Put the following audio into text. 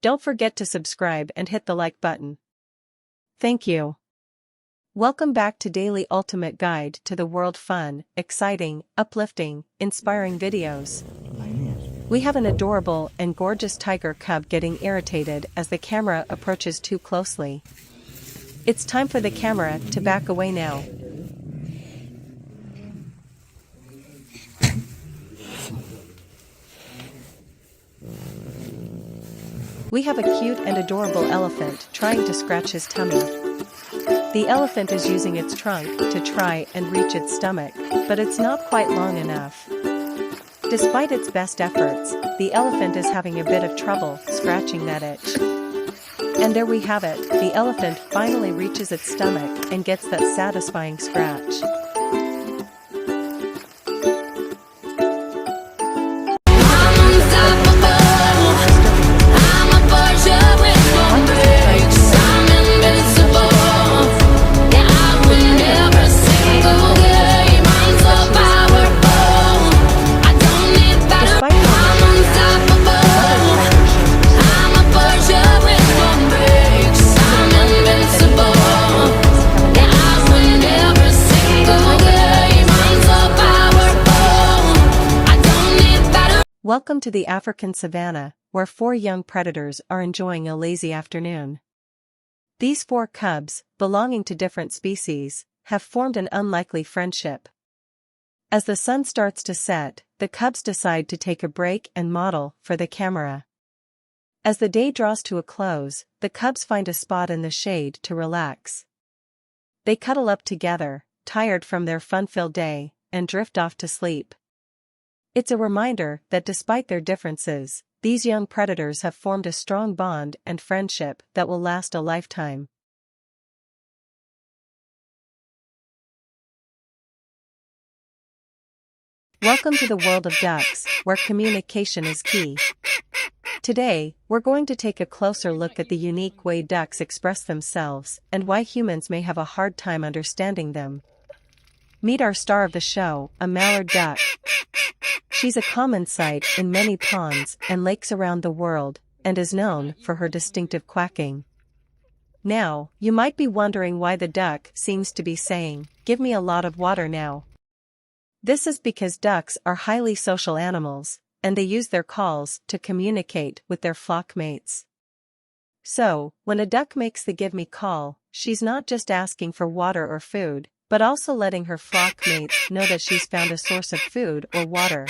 Don't forget to subscribe and hit the like button. Thank you. Welcome back to Daily Ultimate Guide to the World Fun, exciting, uplifting, inspiring videos. We have an adorable and gorgeous tiger cub getting irritated as the camera approaches too closely. It's time for the camera to back away now. We have a cute and adorable elephant trying to scratch his tummy. The elephant is using its trunk to try and reach its stomach, but it's not quite long enough. Despite its best efforts, the elephant is having a bit of trouble scratching that itch. And there we have it, the elephant finally reaches its stomach and gets that satisfying scratch. Welcome to the African savanna, where 4 young predators are enjoying a lazy afternoon. These 4 cubs, belonging to different species, have formed an unlikely friendship. As the sun starts to set, the cubs decide to take a break and model for the camera. As the day draws to a close, the cubs find a spot in the shade to relax. They cuddle up together, tired from their fun-filled day, and drift off to sleep. It's a reminder that despite their differences, these young predators have formed a strong bond and friendship that will last a lifetime. Welcome to the world of ducks, where communication is key. Today, we're going to take a closer look at the unique way ducks express themselves and why humans may have a hard time understanding them. Meet our star of the show, a mallard duck. She's a common sight in many ponds and lakes around the world, and is known for her distinctive quacking. Now, you might be wondering why the duck seems to be saying, "Give me a lot of water now." This is because ducks are highly social animals, and they use their calls to communicate with their flock mates. So, when a duck makes the give me call, she's not just asking for water or food, but also letting her flock mates know that she's found a source of food or water.